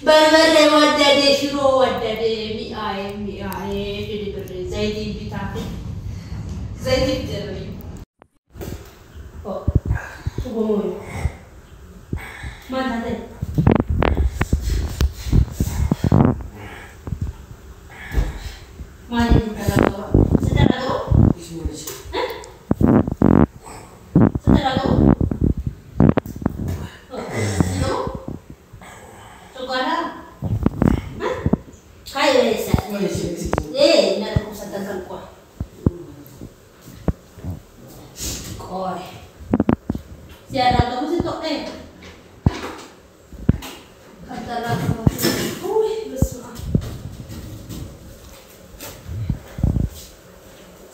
بربري ودادي شرو ودادي مئة في بري زيدي بتاعي زيدي بتري شو ما هذا ما ندري ترى سترى إيش مالش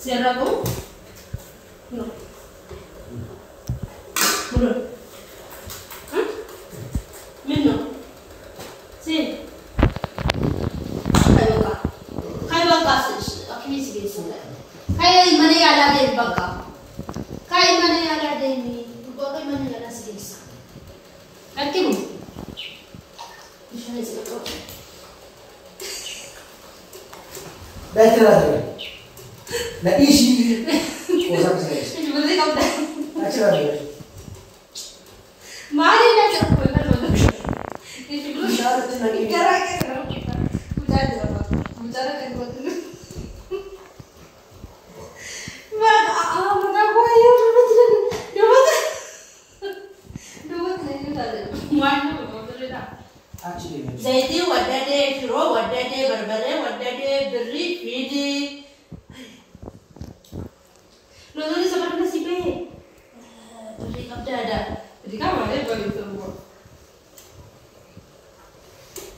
Cerrado? No. Belum. Hah? Minum. Si. Kayak baka sih. Akhirnya sih gitu. Kayak mana yang ada di baka. Kayak mana yang ada di ini. Baka mana yang ada sih gitu. Akhirnya. Misalnya sih aku. Betul lah. Nah isi, kosak saya. Berarti kamu dah. Acara dia. Mari nak cakap apa mana? Ini belum. Bicara tu lagi. Bicara kan? Bicara apa? Bicara kan buat tu. Mana? Mana aku ayo dapat ni ada. Mana dapat tu dah. Actually. Zaidi wadade, shiro wadade, berbere wadade, beri, fidi. Lalu ni sama dengan si B. Beri ada. Jadi kamu ada bagi semua.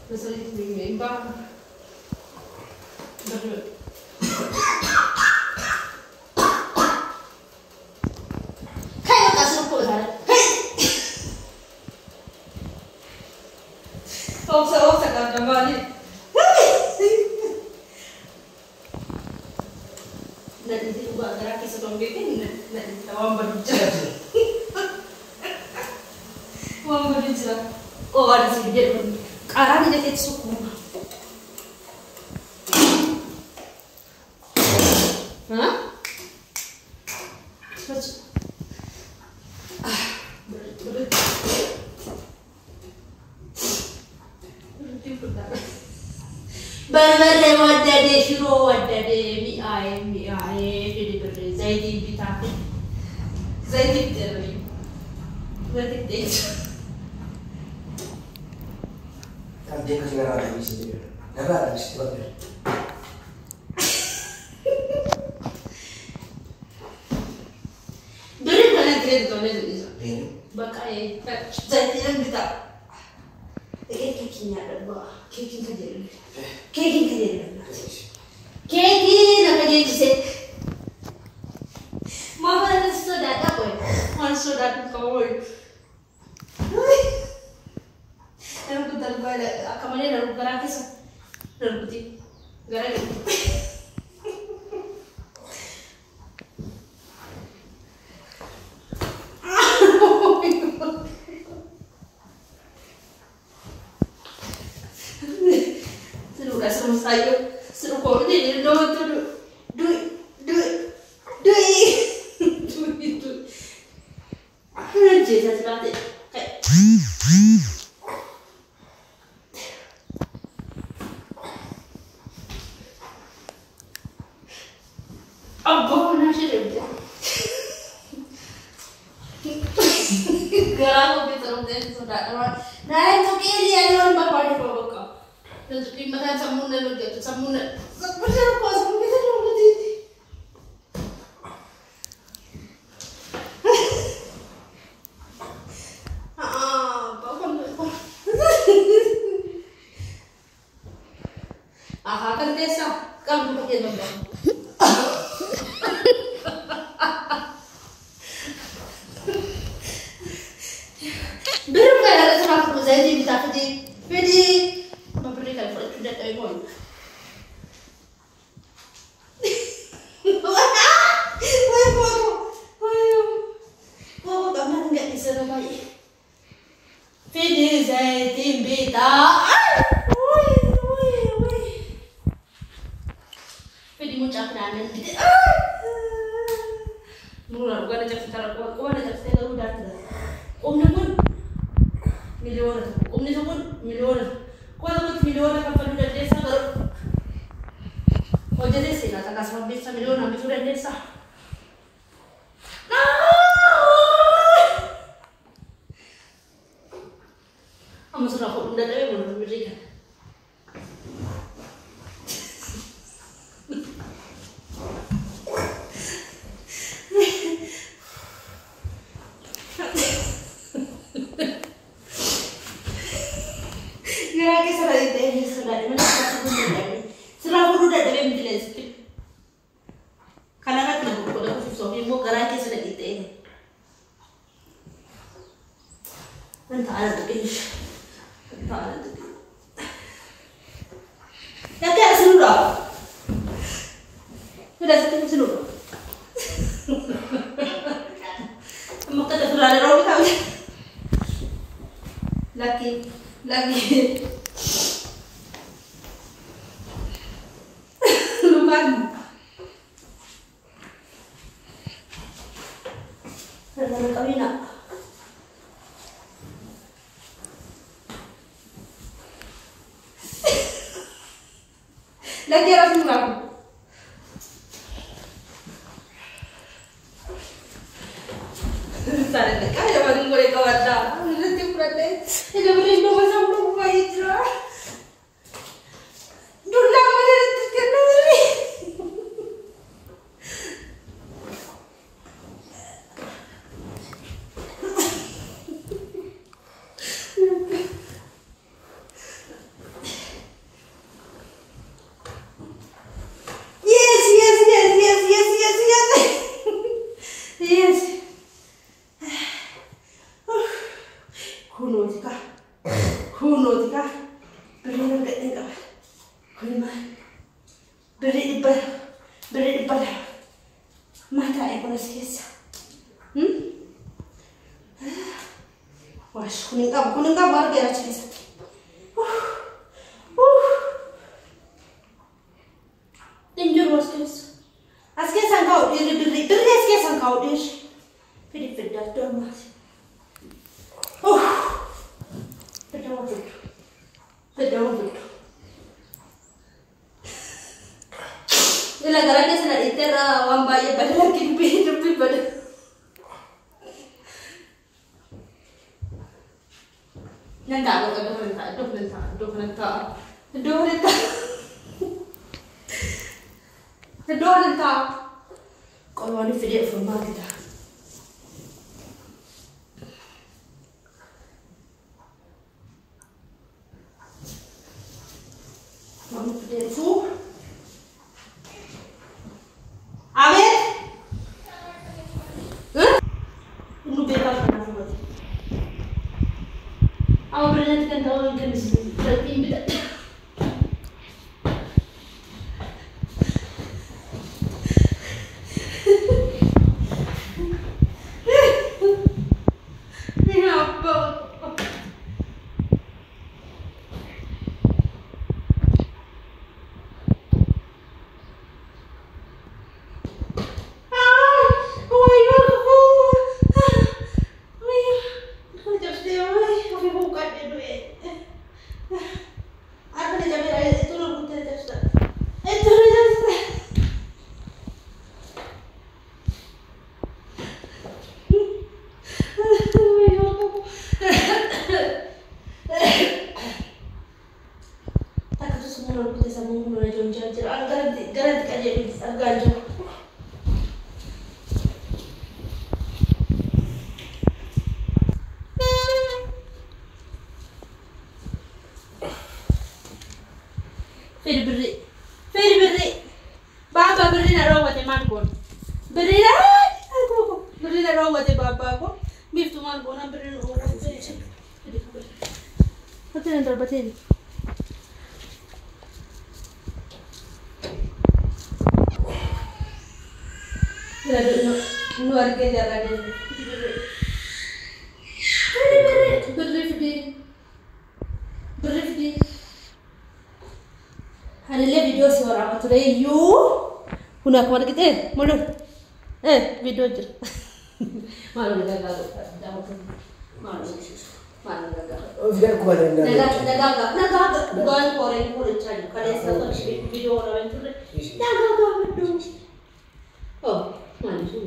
Terus ni imbang. Betul. Kayak kasih apa dah? Oksa kan kembali. Nanti juga gerak ke sebelum bikin nanti awam berbicara. Awam berbicara. Oh ada sedikit pun. Karena dia dekat suku. Hah? Cepat. Berat. بربري ودادي شرو ودادي مئة في بري زيدي بتاعي زيدي بتري زيدي بتري Kan dia kasih merah di sini. Merah di situ ada. Beri mana dia tu ni? Ini. Bakai zaidi yang kita. Kekinya ada bah. Kekin kerja. Kekin kerja. Kekin nak kerja je. Mama ada sudah tak boy. Mana sudah tu kau boy. Aku tak boleh. Aku mana nak gerak kisah. Nak putih. Gerak. Saya seru kau ni dua tu je saya sebab apa nak cerita? Kalau kita orang sudah naik tu kiri ada orang bawa di bawah kau. Dan seperti mana samunah lagi tu samunah. Seperti apa samunah kita orang lagi. Kan desa kamu pakai nombor. Belum kan ada sama aku Zaidi bisa pedi memberikan foto sudah tahu pun. Ayo, kamu enggak bisa baik. Pedi zaitin bita. Pwede mo chak namin. Mula bukan chak sekarang kau ada chak saya udah ada. Om namun milion, om ni namun milion. Kau namun milion apa perlu dah desa baru. Kau jadi sih nak tak kasih bisa milion, ambil sudah desa. Kamu sudah kau udah ada yang belum berikan. Kira sudah itu ini sudah di mana sudah buru dah ada yang jelas. Karena nak nak buku dah khusus sohi mau kira sudah itu ini. Nanti ada tu kini. Ya kaya seluruh. Sudah sekian seluruh. Kamu kata sudah ada orang tahu. Lagi. Lumayan. Ada kami nak. Lagi harus melakukan. Sana dekat ya baru boleh kawan dah. Nanti berada. Ini boleh bawa sama rumah hijrah. Dulu lama dia terkenal ni. Kuno jika beri nak tengok, kuno beri ibar mata ekor sikit. Wah, kuning kau baru kira sikit. Tinjau sikit. Asyik sangkau beri sikit sangkau dia. Beri dah tu mas. Pedang. Ila garanya sana itera wamba ya badala kimpi pada. Nanda aku Dua kalau ada video formal kita. Vamos pedir su. A ver. Ini bebas mana buat. Awak berani kan tahu yang kami sini. Berarti beda. Ini apa? Beri. Baba beri nak rawat emak kon. Beri nak rawat baba kon. Bif tu man kon beri nak rawat. Hati nanti batin. Lalu luar ke jalan ini. Beri. أنا اللي فيديو سوى رابط ريو هناك مرة قلت إيه مولود إيه فيديو جر ما له نجا ما له وفي كمان نجا قال كورين كورين تاني كله سوى فيديو رابط نجا بدو أوه ما نشوف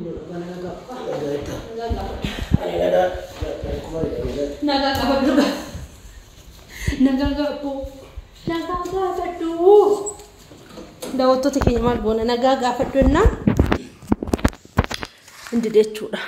ولا Daawwattoota keenya maal goona nagaa gaafadhu innaa hindi jechuudha.